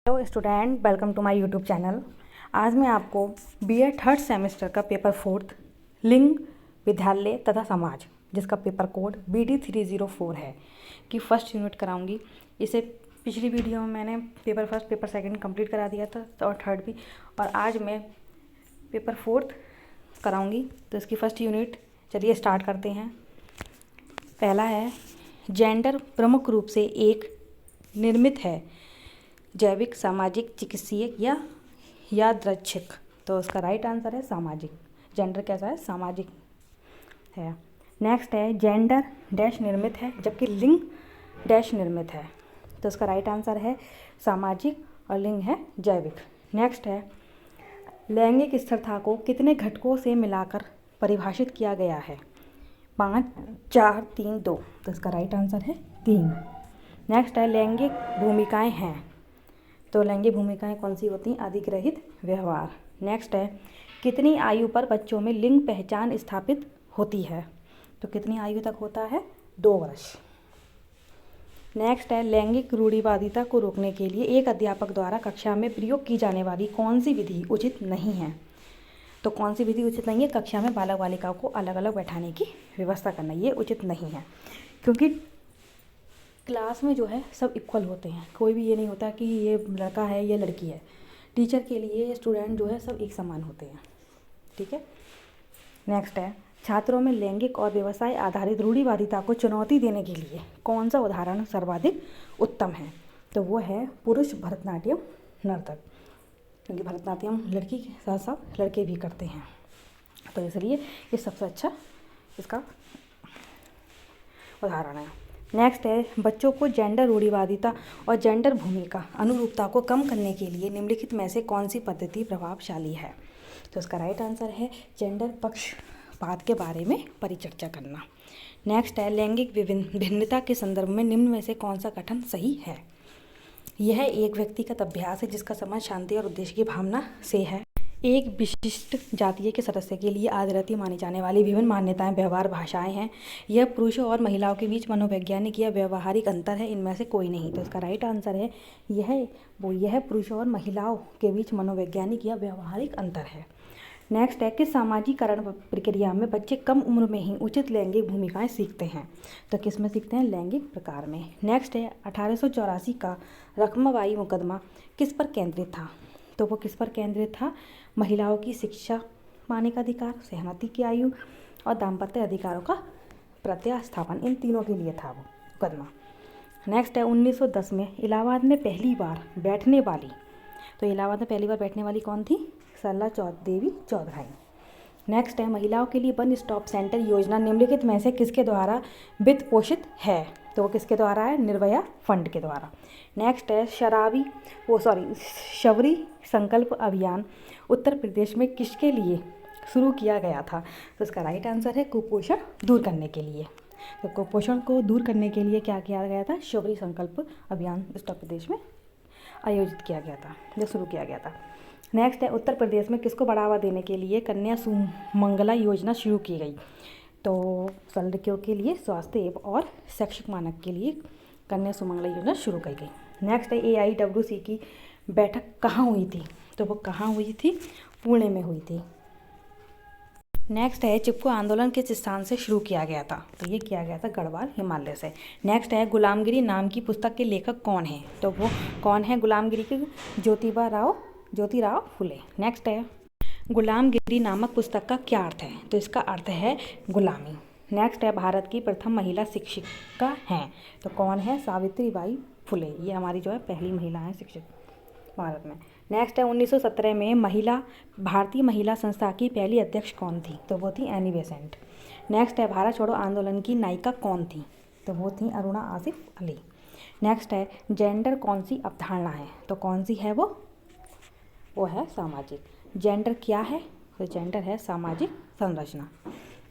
Hello student, welcome to my YouTube channel. आज मैं आपको बीए थर्ड सेमेस्टर का पेपर 4 लिंग, विद्यालय तथा समाज, जिसका पेपर कोड BD 304 है, कि फर्स्ट यूनिट कराऊंगी। इसे पिछली वीडियो में मैंने paper first paper second complete करा दिया था और थर्ड भी, और आज मैं पेपर 4 कराऊंगी। तो इसकी फर्स्ट यूनिट चलिए स्टार्ट करते हैं। पहला है, जेंडर प्रमुख रूप से एक निर्मित है, जैविक, सामाजिक, चिकित्सीय या यादृच्छिक। तो उसका राइट आंसर है सामाजिक। जेंडर कैसा है? सामाजिक है। नेक्स्ट है, जेंडर डैश निर्मित है जबकि लिंग डैश निर्मित है। तो उसका राइट आंसर है सामाजिक और लिंग है जैविक। नेक्स्ट है, लैंगिक स्थिरता को कितने घटकों से मिलाकर परिभाषित किया गया है? 5, 4, 3, 2। तो इसका राइट आंसर है 3। नेक्स्ट है, लैंगिक भूमिकाएं हैं। तो लैंगिक भूमिकाएं कौन सी होती हैं? अधिग्रहित व्यवहार। नेक्स्ट है, कितनी आयु पर बच्चों में लिंग पहचान स्थापित होती है? तो कितनी आयु तक होता है? 2 वर्ष। नेक्स्ट है, लैंगिक रूढ़िवादिता को रोकने के लिए एक अध्यापक द्वारा कक्षा में प्रयोग की जाने वाली कौन सी विधि उचित नहीं है? तो कौन सी विधि उचित नहीं है? कक्षा में बालक बालिकाओं को अलग अलग बैठाने की व्यवस्था करना, ये उचित नहीं है, क्योंकि क्लास में जो है सब इक्वल होते हैं। कोई भी ये नहीं होता कि ये लड़का है ये लड़की है। टीचर के लिए स्टूडेंट जो है सब एक समान होते हैं। ठीक है। नेक्स्ट है, छात्रों में लैंगिक और व्यवसाय आधारित रूढ़िवादिता को चुनौती देने के लिए कौन सा उदाहरण सर्वाधिक उत्तम है? तो वो है पुरुष भरतनाट्यम नर्तक, क्योंकि भरतनाट्यम लड़की के साथ साथ लड़के भी करते हैं, तो इसलिए ये सबसे अच्छा इसका उदाहरण है। नेक्स्ट है, बच्चों को जेंडर रूढ़िवादिता और जेंडर भूमिका अनुरूपता को कम करने के लिए निम्नलिखित में से कौन सी पद्धति प्रभावशाली है? तो इसका राइट आंसर है जेंडर पक्षपात के बारे में परिचर्चा करना। नेक्स्ट है, लैंगिक भिन्नता के संदर्भ में निम्न में से कौन सा कथन सही है? यह एक व्यक्तिगत अभ्यास है जिसका संबंध शांति और उद्देश्य की भावना से है। एक विशिष्ट जातीय के सदस्य के लिए आदरणीय मानी जाने वाली विभिन्न मान्यताएं, व्यवहार, भाषाएं हैं। यह पुरुषों और महिलाओं के बीच मनोवैज्ञानिक या व्यवहारिक अंतर है, इनमें से कोई नहीं। तो इसका राइट आंसर है यह पुरुषों और महिलाओं के बीच मनोवैज्ञानिक या व्यवहारिक अंतर है। नेक्स्ट है, किस सामाजिकरण प्रक्रिया में बच्चे कम उम्र में ही उचित लैंगिक भूमिकाएं सीखते हैं? तो किस में सीखते हैं? लैंगिक प्रकार में। नेक्स्ट है, 1884 का रखमाबाई मुकदमा किस पर केंद्रित था? तो वो किस पर केंद्रित था? महिलाओं की शिक्षा पाने का अधिकार, सहमति की आयु और दाम्पत्य अधिकारों का प्रत्यास्थापन, इन तीनों के लिए था वो मुकदमा। नेक्स्ट है, 1910 में इलाहाबाद में पहली बार बैठने वाली, तो इलाहाबाद में पहली बार बैठने वाली कौन थी? सरला देवी चौधराई। नेक्स्ट है, महिलाओं के लिए वन स्टॉप सेंटर योजना निम्नलिखित में से किसके द्वारा वित्त पोषित है? तो वो किसके द्वारा है? निर्भया फंड के द्वारा। नेक्स्ट है, शबरी संकल्प अभियान उत्तर प्रदेश में किसके लिए शुरू किया गया था? तो इसका राइट आंसर है कुपोषण दूर करने के लिए। तो कुपोषण को दूर करने के लिए क्या किया गया था? शबरी संकल्प अभियान उत्तर प्रदेश में आयोजित किया गया था, जो शुरू किया गया था। नेक्स्ट है, उत्तर प्रदेश में किसको बढ़ावा देने के लिए कन्या सुमंगला योजना शुरू की गई? तो लड़कियों के लिए स्वास्थ्य और शैक्षिक मानक के लिए कन्या सुमंगला योजना शुरू की गई। नेक्स्ट है, AIWC की बैठक कहाँ हुई थी? तो वो कहाँ हुई थी? पुणे में हुई थी। नेक्स्ट है, चिपको आंदोलन किस स्थान से शुरू किया गया था? तो ये किया गया था गढ़वाल हिमालय से। नेक्स्ट है, गुलामगिरी नाम की पुस्तक के लेखक कौन है? तो वो कौन है गुलामगिरी के? ज्योतिराव फुले। नेक्स्ट है, गुलामगिरी नामक पुस्तक का क्या अर्थ है? तो इसका अर्थ है गुलामी। नेक्स्ट है, भारत की प्रथम महिला शिक्षिका हैं, तो कौन है? सावित्रीबाई फुले। ये हमारी जो है पहली महिला है शिक्षक भारत में। नेक्स्ट है, 1917 में भारतीय महिला संस्था की पहली अध्यक्ष कौन थी? तो वो थी एनी बेसेंट। नेक्स्ट है, भारत छोड़ो आंदोलन की नायिका कौन थी? तो वो थी अरुणा आसिफ अली। नेक्स्ट है, जेंडर कौन सी अवधारणा है? तो कौन सी है वो है सामाजिक। जेंडर क्या है? तो जेंडर है सामाजिक संरचना।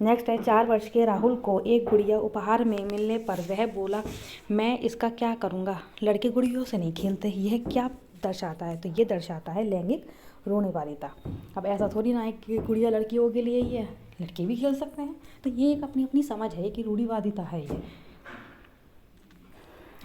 नेक्स्ट है, 4 वर्ष के राहुल को एक गुड़िया उपहार में मिलने पर वह बोला, मैं इसका क्या करूँगा? लड़के गुड़ियों से नहीं खेलते। यह क्या दर्शाता है? तो ये दर्शाता है लैंगिक रूढ़िवादिता। अब ऐसा थोड़ी ना है कि गुड़िया लड़कियों के लिए ही है, लड़के भी खेल सकते हैं। तो ये एक अपनी अपनी समझ है कि रूढ़िवादिता है ये।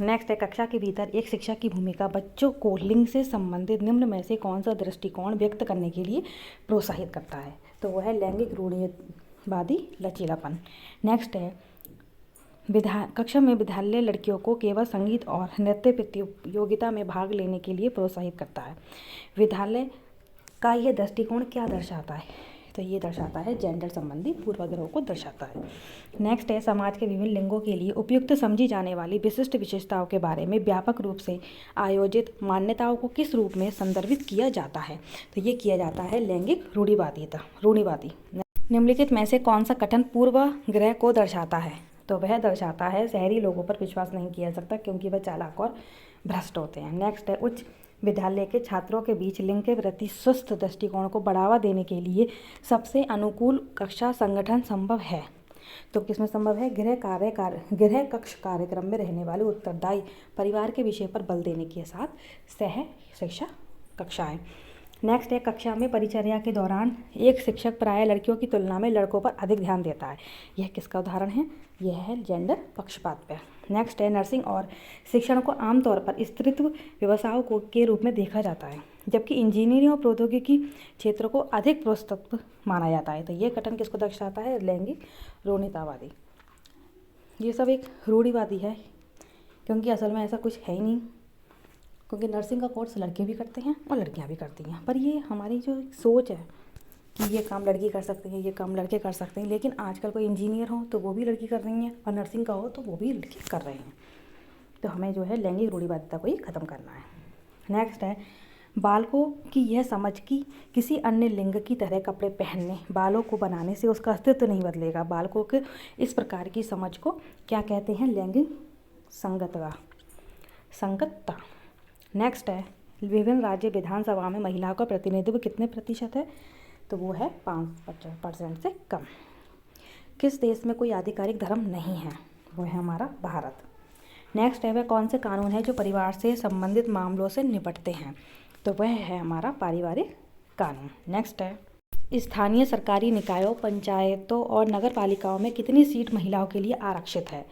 नेक्स्ट है कक्षा के भीतर एक शिक्षक की भूमिका बच्चों को लिंग से संबंधित निम्न में से कौन सा दृष्टिकोण व्यक्त करने के लिए प्रोत्साहित करता है, तो वह है लैंगिक रूढ़िवादी लचीलापन। नेक्स्ट है कक्षा में विद्यालय लड़कियों को केवल संगीत और नृत्य प्रतियोगिता में भाग लेने के लिए प्रोत्साहित करता है। विद्यालय का यह दृष्टिकोण क्या दर्शाता है, तो ये दर्शाता है जेंडर संबंधी पूर्वाग्रहों को दर्शाता है। नेक्स्ट है समाज के विभिन्न लिंगों के लिए उपयुक्त समझी जाने वाली विशिष्ट विशेषताओं के बारे में व्यापक रूप से आयोजित मान्यताओं को किस रूप में संदर्भित किया जाता है, तो ये किया जाता है लैंगिक रूढ़िवादी। निम्नलिखित में से कौन सा कथन पूर्वाग्रह को दर्शाता है, तो वह दर्शाता है शहरी लोगों पर विश्वास नहीं किया जा सकता क्योंकि वह चालाक और भ्रष्ट होते हैं। नेक्स्ट है उच्च विद्यालय के छात्रों के बीच लिंग के प्रति स्वस्थ दृष्टिकोण को बढ़ावा देने के लिए सबसे अनुकूल कक्षा संगठन संभव है, तो किसमें संभव है, गृह कक्ष कार्यक्रम में रहने वाले उत्तरदायी परिवार के विषय पर बल देने के साथ सह शिक्षा कक्षाएं। नेक्स्ट है कक्षा में परिचर्या के दौरान एक शिक्षक प्रायः लड़कियों की तुलना में लड़कों पर अधिक ध्यान देता है। यह किसका उदाहरण है, यह है जेंडर पक्षपात पर। नेक्स्ट है नर्सिंग और शिक्षण को आमतौर पर स्त्रीत्व व्यवसायों के रूप में देखा जाता है, जबकि इंजीनियरिंग और प्रौद्योगिकी क्षेत्र को अधिक पुरुषत्व माना जाता है, तो ये कथन किसको दर्शाता है, लैंगिक रूढ़ितावादी। ये सब एक रूढ़िवादी है क्योंकि असल में ऐसा कुछ है ही नहीं, क्योंकि नर्सिंग का कोर्स लड़के भी करते हैं और लड़कियां भी करती हैं, पर ये हमारी जो सोच है कि ये काम लड़की कर सकते हैं, ये काम लड़के कर सकते हैं, लेकिन आजकल कोई इंजीनियर हो तो वो भी लड़की कर रही हैं और नर्सिंग का हो तो वो भी लड़के कर रहे हैं। तो हमें जो है लैंगिक रूढ़िवादिता को ही ख़त्म करना है। नेक्स्ट है बालकों की यह समझ कि किसी अन्य लिंग की तरह कपड़े पहनने बालों को बनाने से उसका अस्तित्व नहीं बदलेगा। बालकों के इस प्रकार की समझ को क्या कहते हैं, लैंगिक संगतता। नेक्स्ट है विभिन्न राज्य विधानसभा में महिलाओं का प्रतिनिधित्व कितने प्रतिशत है, तो वो है 5% से कम। किस देश में कोई आधिकारिक धर्म नहीं है, वो है हमारा भारत। नेक्स्ट है वह कौन से कानून है जो परिवार से संबंधित मामलों से निपटते हैं, तो वह है हमारा पारिवारिक कानून। नेक्स्ट है स्थानीय सरकारी निकायों, पंचायतों और नगर पालिकाओं में कितनी सीट महिलाओं के लिए आरक्षित है,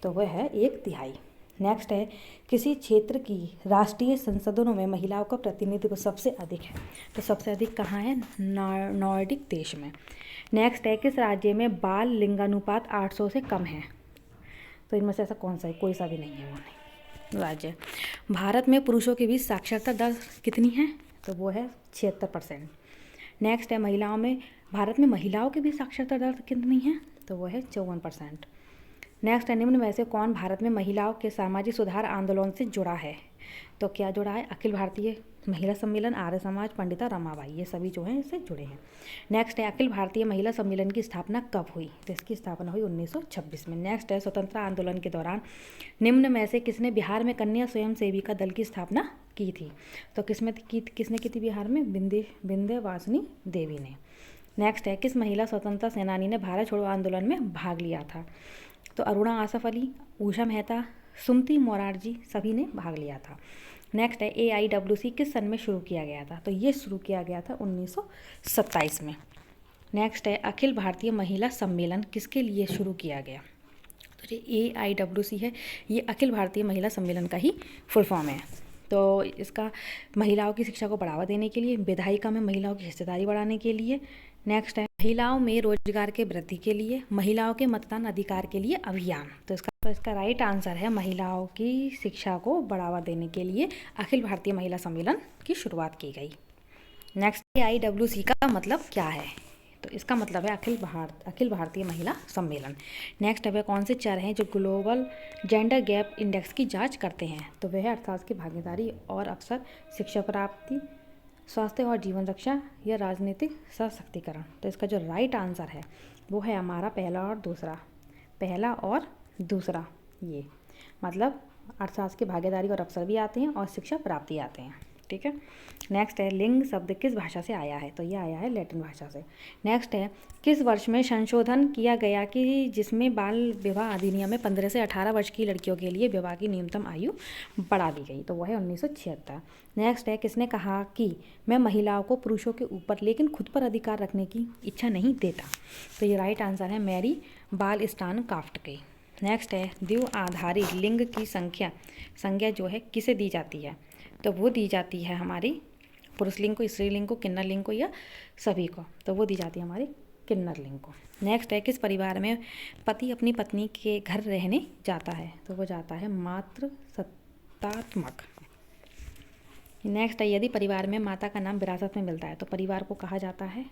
तो वह है 1/3। नेक्स्ट है किसी क्षेत्र की राष्ट्रीय संसदों में महिलाओं का प्रतिनिधित्व सबसे अधिक है, तो सबसे अधिक कहाँ है, नॉर्डिक देश में। नेक्स्ट है किस राज्य में बाल लिंगानुपात 800 से कम है, तो इनमें से ऐसा कौन सा है, कोई सा भी नहीं है वो नहीं राज्य। भारत में पुरुषों के बीच साक्षरता दर कितनी है, तो वो है 76%। नेक्स्ट है भारत में महिलाओं के बीच साक्षरता दर कितनी है, तो वो है 54%। नेक्स्ट है निम्न में से कौन भारत में महिलाओं के सामाजिक सुधार आंदोलन से जुड़ा है, तो क्या जुड़ा है, अखिल भारतीय महिला सम्मेलन, आर्य समाज, पंडिता रमाबाई, ये सभी जो हैं इससे जुड़े हैं। नेक्स्ट है अखिल भारतीय महिला सम्मेलन की स्थापना कब हुई, तो इसकी स्थापना हुई 1926 में। नेक्स्ट है स्वतंत्रता आंदोलन के दौरान निम्न में से किसने बिहार में कन्या स्वयं सेविका दल की स्थापना की थी, तो किसने की थी बिहार में, विंध्यवासिनी देवी ने। नेक्स्ट है किस महिला स्वतंत्रता सेनानी ने भारत छोड़ो आंदोलन में भाग लिया था, तो अरुणा आसफ अली, उषा मेहता, सुमति मोरारजी सभी ने भाग लिया था। नेक्स्ट है AIWC किस सन में शुरू किया गया था, तो ये शुरू किया गया था 1927 में। नेक्स्ट है अखिल भारतीय महिला सम्मेलन किसके लिए शुरू किया गया, तो ये AIWC है, ये अखिल भारतीय महिला सम्मेलन का ही फुल फॉर्म है। तो इसका महिलाओं की शिक्षा को बढ़ावा देने के लिए, विधायिका में महिलाओं की हिस्सेदारी बढ़ाने के लिए। नेक्स्ट है महिलाओं में रोजगार के वृद्धि के लिए, महिलाओं के मतदान अधिकार के लिए अभियान। तो इसका राइट आंसर है महिलाओं की शिक्षा को बढ़ावा देने के लिए अखिल भारतीय महिला सम्मेलन की शुरुआत की गई। नेक्स्ट AIWC का मतलब क्या है, तो इसका मतलब है अखिल भारतीय महिला सम्मेलन। नेक्स्ट है वह कौन से चर हैं जो ग्लोबल जेंडर गैप इंडेक्स की जांच करते हैं, तो वह है अर्थशास्त्र की भागीदारी और अवसर, शिक्षा प्राप्ति, स्वास्थ्य और जीवन रक्षा या राजनीतिक सशक्तिकरण। तो इसका जो राइट आंसर है वो है हमारा पहला और दूसरा ये मतलब अर्थशास्त्र की भागीदारी और अवसर भी आते हैं और शिक्षा प्राप्ति आते हैं, ठीक है। नेक्स्ट है लिंग शब्द किस भाषा से आया है, तो ये आया है लैटिन भाषा से। नेक्स्ट है किस वर्ष में संशोधन किया गया कि जिसमें बाल विवाह अधिनियम में 15 से 18 वर्ष की लड़कियों के लिए विवाह की न्यूनतम आयु बढ़ा दी गई, तो वह है 1976। नेक्स्ट है किसने कहा कि मैं महिलाओं को पुरुषों के ऊपर लेकिन खुद पर अधिकार रखने की इच्छा नहीं देता, तो ये राइट आंसर है मैरी बालस्टानक्राफ्ट के। नेक्स्ट है द्विआधारी लिंग की संज्ञा जो है किसे दी जाती है, तो वो दी जाती है हमारी पुरुष लिंग को, स्त्रीलिंग को, किन्नर लिंग को या सभी को, तो वो दी जाती है हमारी किन्नर लिंग को। नेक्स्ट है किस परिवार में पति अपनी पत्नी के घर रहने जाता है, तो वो जाता है मातृसत्तात्मक। नेक्स्ट है यदि परिवार में माता का नाम विरासत में मिलता है तो परिवार को कहा जाता है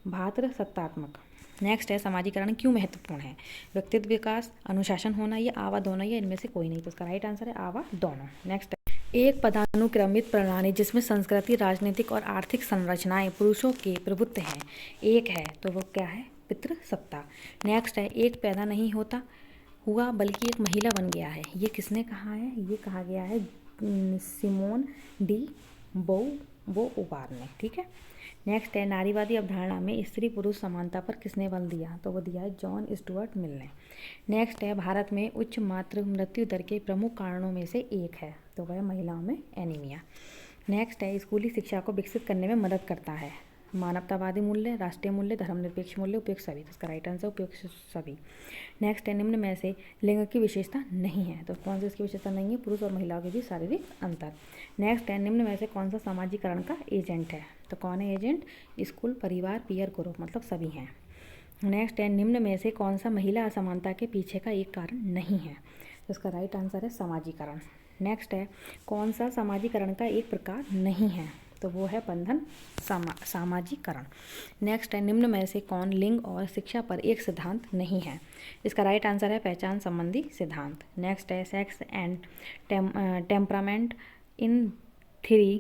भातृसत्तात्मक। नेक्स्ट है समाजीकरण क्यों महत्वपूर्ण है, व्यक्तित्व विकास, अनुशासन होना या आवा दोनों या इनमें से कोई नहीं, तो इसका राइट आंसर है आवा दोनों। नेक्स्ट है एक पदानुक्रमित प्रणाली जिसमें संस्कृति, राजनीतिक और आर्थिक संरचनाएं पुरुषों के प्रभुत्व हैं एक है, तो वो क्या है, पितृसत्ता। नेक्स्ट है एक पैदा नहीं हुआ बल्कि एक महिला बन गया है, ये किसने कहा है, ये कहा गया है सिमोन डी बोओवार ने, ठीक है। नेक्स्ट है नारीवादी अवधारणा में स्त्री पुरुष समानता पर किसने बल दिया, तो वो दिया है जॉन स्टुअर्ट मिल ने। नेक्स्ट है भारत में उच्च मातृ मृत्यु दर के प्रमुख कारणों में से एक है, तो वह महिलाओं में एनीमिया। नेक्स्ट है स्कूली शिक्षा को विकसित करने में मदद करता है, मानवतावादी मूल्य, राष्ट्रीय मूल्य, धर्मनिरपेक्ष मूल्य, उपयुक्त सभी, तो इसका राइट आंसर उपयुक्त सभी। नेक्स्ट है निम्न में से लिंग की विशेषता नहीं है, तो कौन सी इसकी विशेषता नहीं है, पुरुष और महिलाओं के बीच शारीरिक अंतर। नेक्स्ट है निम्न में से कौन सा सामाजिकरण का एजेंट है, तो कौन है एजेंट, स्कूल, परिवार, पीयर ग्रुप, मतलब सभी हैं। नेक्स्ट है निम्न में से कौन सा महिला असमानता के पीछे का एक कारण नहीं है, तो इसका राइट आंसर है समाजीकरण। नेक्स्ट है कौन सा सामाजीकरण का एक प्रकार नहीं है, तो वो है बंधन सामाजीकरण। नेक्स्ट है निम्न में से कौन लिंग और शिक्षा पर एक सिद्धांत नहीं है, इसका राइट आंसर है पहचान संबंधी सिद्धांत। नेक्स्ट है sex and temperament in 3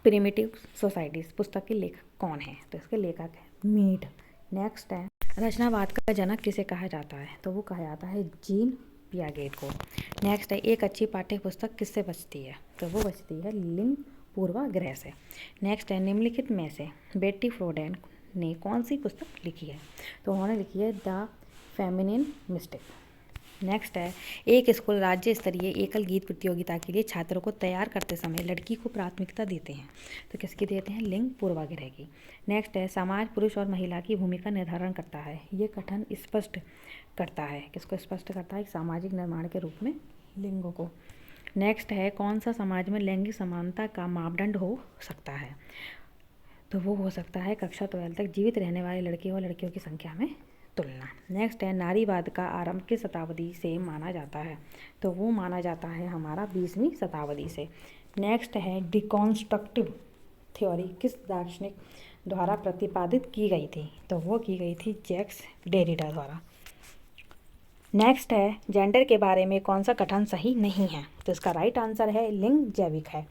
primitive societies, पुस्तक के लेखक कौन है, तो इसके लेखक है मीड। नेक्स्ट है रचनावाद का जनक किसे कहा जाता है, तो वो कहा जाता है जीन पियागेट को। नेक्स्ट है एक अच्छी पाठ्य पुस्तक किससे बचती है, तो वो बचती है लिंग पूर्वाग्रह से। नेक्स्ट है निम्नलिखित में से बेट्टी फ्रोडेन ने कौन सी पुस्तक लिखी है, तो उन्होंने लिखी है द फेमिनिन मिस्टिक। नेक्स्ट है एक स्कूल राज्य स्तरीय एकल गीत प्रतियोगिता के लिए छात्रों को तैयार करते समय लड़की को प्राथमिकता देते हैं, तो किसकी देते हैं, लिंग पूर्वाग्रह की। नेक्स्ट है समाज पुरुष और महिला की भूमिका निर्धारण करता है, ये कथन स्पष्ट करता है, किसको स्पष्ट करता है, सामाजिक निर्माण के रूप में लिंगों को। नेक्स्ट है कौन सा समाज में लैंगिक समानता का मापदंड हो सकता है, तो वो हो सकता है कक्षा 12 तक जीवित रहने वाले लड़के और लड़कियों की संख्या में तुलना। नेक्स्ट है नारीवाद का आरंभ किस शताब्दी से माना जाता है, तो वो माना जाता है हमारा 20वीं शताब्दी से। नेक्स्ट है डिकॉन्स्ट्रक्टिव थ्योरी किस दार्शनिक द्वारा प्रतिपादित की गई थी, तो वो की गई थी जैक्स डेरिडा द्वारा। नेक्स्ट है जेंडर के बारे में कौन सा कथन सही नहीं है, तो इसका राइट आंसर है लिंग जैविक है।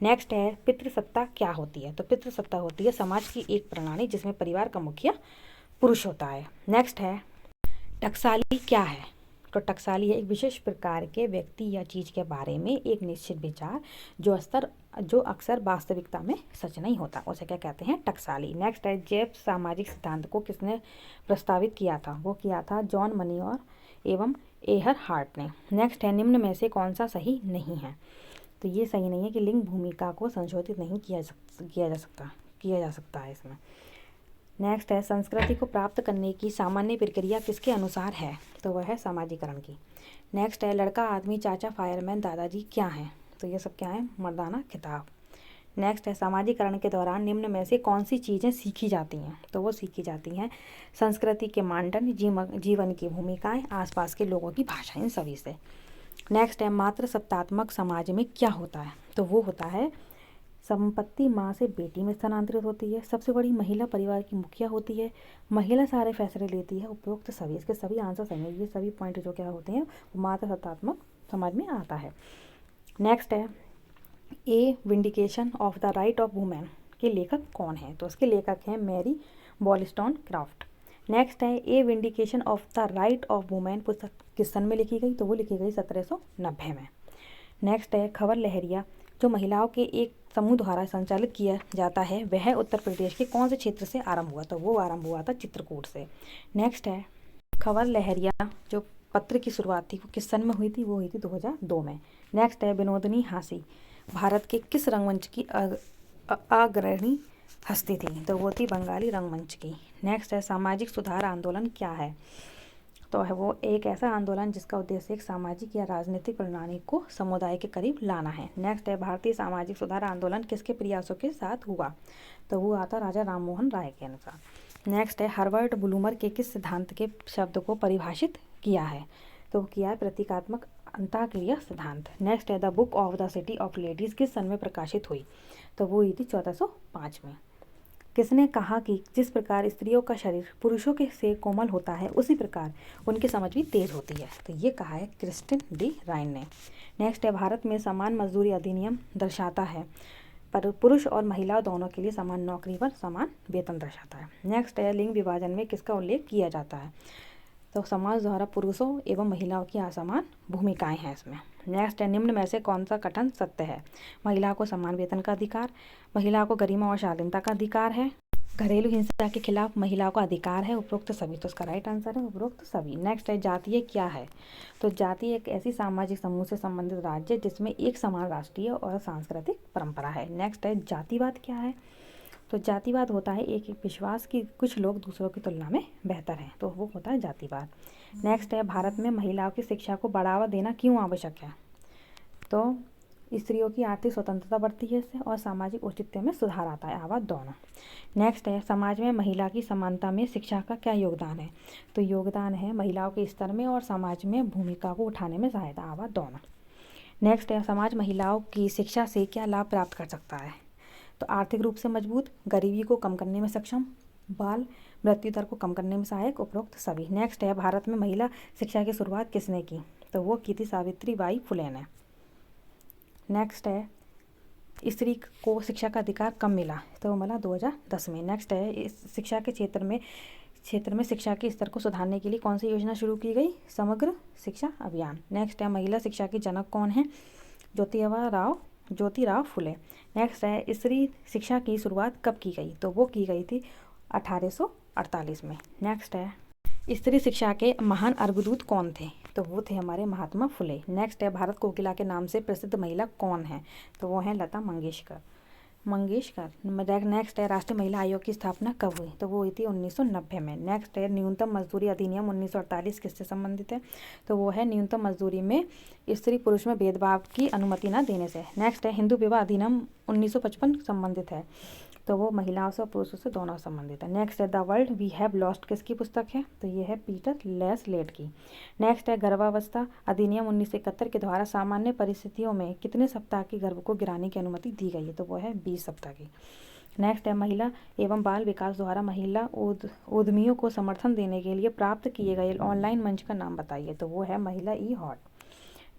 नेक्स्ट है पितृसत्ता क्या होती है, तो पितृसत्ता होती है समाज की एक प्रणाली जिसमें परिवार का मुखिया पुरुष होता है। नेक्स्ट है टकसाली क्या है, तो टकसाली है एक विशेष प्रकार के व्यक्ति या चीज़ के बारे में एक निश्चित विचार जो अक्सर वास्तविकता में सच नहीं होता, उसे क्या कहते हैं, टकसाली। नेक्स्ट है जैव सामाजिक सिद्धांत को किसने प्रस्तावित किया था, वो किया था जॉन मनीयर एवं एहर हार्ट ने। नेक्स्ट है निम्न में से कौन सा सही नहीं है, तो ये सही नहीं है कि लिंग भूमिका को संशोधित नहीं किया जा सकता है इसमें। नेक्स्ट है संस्कृति को प्राप्त करने की सामान्य प्रक्रिया किसके अनुसार है, तो वह है समाजीकरण की। नेक्स्ट है लड़का, आदमी, चाचा, फायरमैन, दादाजी क्या हैं, तो ये सब क्या है, मर्दाना खिताब। नेक्स्ट है समाजीकरण के दौरान निम्न में से कौन सी चीज़ें सीखी जाती हैं, तो वो सीखी जाती हैं संस्कृति के मानदंड, जीवन की भूमिकाएं, आसपास के लोगों की भाषा, इन सभी से। नेक्स्ट है मातृसत्तात्मक समाज में क्या होता है, तो वो होता है संपत्ति माँ से बेटी में स्थानांतरित होती है, सबसे बड़ी महिला परिवार की मुखिया होती है, महिला सारे फैसले लेती है, उपयुक्त सभी, इसके सभी आंसर सही है, ये सभी पॉइंट जो क्या होते हैं वो मातृसत्तात्मक समाज में आता है। नेक्स्ट है a vindication of the right of women के लेखक कौन है, तो उसके लेखक हैं मैरी वॉलस्टोनक्राफ्ट। नेक्स्ट है a vindication of the right of women पुस्तक किस सन में लिखी गई, तो वो लिखी गई 1790 में। नेक्स्ट है खबर लहरिया जो महिलाओं के एक समूह द्वारा संचालित किया जाता है वह उत्तर प्रदेश के कौन से क्षेत्र से आरंभ हुआ, तो वो आरंभ हुआ था चित्रकूट से। नेक्स्ट है खबर लहरिया जो पत्र की शुरुआत थी वो किस सन में हुई थी, वो हुई थी 2002 में। नेक्स्ट है विनोदनी हांसी भारत के किस रंगमंच की अग्रणी हस्ती थी, तो वो थी बंगाली रंगमंच की। नेक्स्ट है सामाजिक सुधार आंदोलन क्या है, तो है वो एक ऐसा आंदोलन जिसका उद्देश्य एक सामाजिक या राजनीतिक प्रणाली को समुदाय के करीब लाना है। नेक्स्ट है भारतीय सामाजिक सुधार आंदोलन किसके प्रयासों के साथ हुआ, तो वो आता राजा राममोहन राय के अनुसार। नेक्स्ट है हर्बर्ट ब्लूमर के किस सिद्धांत के शब्द को परिभाषित किया है, तो वो किया है प्रतीकात्मक अंतःक्रिया सिद्धांत। नेक्स्ट है the book of the city of ladies किस सन में प्रकाशित हुई, तो वो हुई थी 1405 में। किसने कहा कि जिस प्रकार स्त्रियों का शरीर पुरुषों के से कोमल होता है उसी प्रकार उनकी समझ भी तेज होती है, तो ये कहा है क्रिस्टिन डी राइन ने। नेक्स्ट है भारत में समान मजदूरी अधिनियम दर्शाता है पर पुरुष और महिला दोनों के लिए समान नौकरी पर समान वेतन दर्शाता है। नेक्स्ट है लिंग विभाजन में किसका उल्लेख किया जाता है, तो समाज द्वारा पुरुषों एवं महिलाओं की असमान भूमिकाएं हैं इसमें। नेक्स्ट है निम्न में से कौन सा कथन सत्य है, महिला को समान वेतन का अधिकार, महिला को गरिमा और शालीनता का अधिकार है, घरेलू हिंसा के खिलाफ महिलाओं का अधिकार है, उपरोक्त सभी, तो इसका राइट आंसर है उपरोक्त सभी। नेक्स्ट है जातीय क्या है, तो जाति एक ऐसी सामाजिक समूह से संबंधित राज्य जिसमें एक समान राष्ट्रीय और सांस्कृतिक परंपरा है। नेक्स्ट है जातिवाद क्या है, तो जातिवाद होता है एक विश्वास कि कुछ लोग दूसरों की तुलना में बेहतर हैं, तो वो होता है जातिवाद। नेक्स्ट है भारत में महिलाओं की शिक्षा को बढ़ावा देना क्यों आवश्यक है, तो स्त्रियों की आर्थिक स्वतंत्रता बढ़ती है इससे और सामाजिक औचित्य में सुधार आता है, आवाज़ दोनों। नेक्स्ट है समाज में महिला की समानता में शिक्षा का क्या योगदान है, तो योगदान है महिलाओं के स्तर में और समाज में भूमिका को उठाने में सहायता, आवाज़ दोनों। नेक्स्ट है समाज महिलाओं की शिक्षा से क्या लाभ प्राप्त कर सकता है, तो आर्थिक रूप से मजबूत, गरीबी को कम करने में सक्षम, बाल मृत्यु दर को कम करने में सहायक, उपरोक्त सभी। नेक्स्ट है भारत में महिला शिक्षा की शुरुआत किसने की, तो वो की थी सावित्री बाई फुले ने। नेक्स्ट है स्त्री को शिक्षा का अधिकार कब मिला, तो वो मिला 2010 में। नेक्स्ट है इस शिक्षा के क्षेत्र में शिक्षा के स्तर को सुधारने के लिए कौन सी योजना शुरू की गई, समग्र शिक्षा अभियान। नेक्स्ट है महिला शिक्षा के जनक कौन है, ज्योतिराव फुले। नेक्स्ट है स्त्री शिक्षा की शुरुआत कब की गई, तो वो की गई थी 1848 में। नेक्स्ट है स्त्री शिक्षा के महान अर्बुदूत कौन थे, तो वो थे हमारे महात्मा फुले। नेक्स्ट है भारत कोकिला के नाम से प्रसिद्ध महिला कौन है, तो वो है लता मंगेशकर। नेक्स्ट है राष्ट्रीय महिला आयोग की स्थापना कब हुई, तो वो हुई थी 1990 में। नेक्स्ट है न्यूनतम मजदूरी अधिनियम 1948 किससे संबंधित है, तो वो है न्यूनतम मजदूरी में स्त्री पुरुष में भेदभाव की अनुमति न देने से। नेक्स्ट है हिंदू विवाह अधिनियम 1955 संबंधित है, तो वो महिलाओं से और पुरुषों से दोनों संबंधित है। नेक्स्ट है the world we have lost किसकी पुस्तक है, तो ये है पीटर लेस्लेट की। नेक्स्ट है गर्भावस्था अधिनियम 1971 के द्वारा सामान्य परिस्थितियों में कितने सप्ताह की गर्भ को गिराने की अनुमति दी गई है, तो वो है 20 सप्ताह की। नेक्स्ट है महिला एवं बाल विकास द्वारा महिला उद्यमियों को समर्थन देने के लिए प्राप्त किए गए ऑनलाइन मंच का नाम बताइए, तो वो है महिला ई हॉट।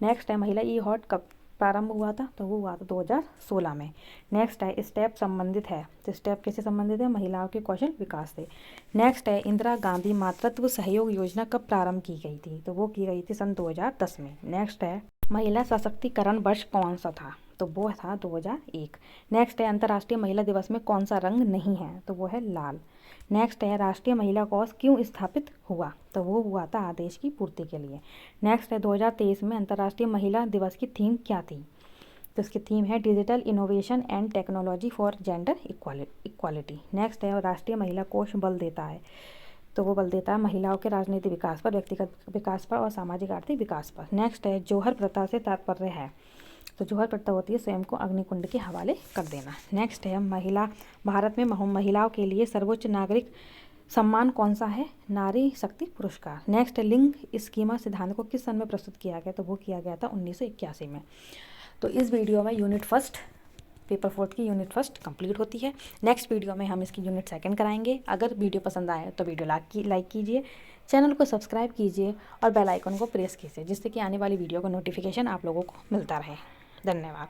नेक्स्ट है महिला ई हॉट कब प्रारंभ हुआ था, तो वो हुआ था 2016 में। नेक्स्ट है स्टेप संबंधित है, तो स्टेप कैसे संबंधित है, महिलाओं के कौशल विकास से। नेक्स्ट है इंदिरा गांधी मातृत्व सहयोग योजना कब प्रारंभ की गई थी, तो वो की गई थी सन 2010 में। नेक्स्ट है महिला सशक्तिकरण वर्ष कौन सा था, तो वो था 2001। नेक्स्ट है अंतर्राष्ट्रीय महिला दिवस में कौन सा रंग नहीं है, तो वो है लाल। नेक्स्ट है राष्ट्रीय महिला कोष क्यों स्थापित हुआ, तो वो हुआ था आदेश की पूर्ति के लिए। नेक्स्ट है 2023 में अंतर्राष्ट्रीय महिला दिवस की थीम क्या थी, तो इसकी थीम है digital innovation and technology for gender equality. Next है राष्ट्रीय महिला कोष बल देता है, तो वो बल देता है महिलाओं के राजनीतिक विकास पर, व्यक्तिगत विकास पर और सामाजिक आर्थिक विकास पर। नेक्स्ट है जौहर प्रथा से तात्पर्य है, तो जौहर प्रथा होती है स्वयं को अग्निकुंड के हवाले कर देना। नेक्स्ट है भारत में महिलाओं के लिए सर्वोच्च नागरिक सम्मान कौन सा है, नारी शक्ति पुरस्कार। नेक्स्ट लिंग स्कीमा सिद्धांत को किस सन में प्रस्तुत किया गया, तो वो किया गया था 1981 में। तो इस वीडियो में यूनिट फर्स्ट पेपर 4 की यूनिट फर्स्ट कंप्लीट होती है। नेक्स्ट वीडियो में हम इसकी यूनिट सेकंड कराएंगे। अगर वीडियो पसंद आए तो वीडियो लाइक कीजिए, चैनल को सब्सक्राइब कीजिए और बेल आइकन को प्रेस कीजिए, जिससे कि आने वाली वीडियो का नोटिफिकेशन आप लोगों को मिलता रहे। धन्यवाद।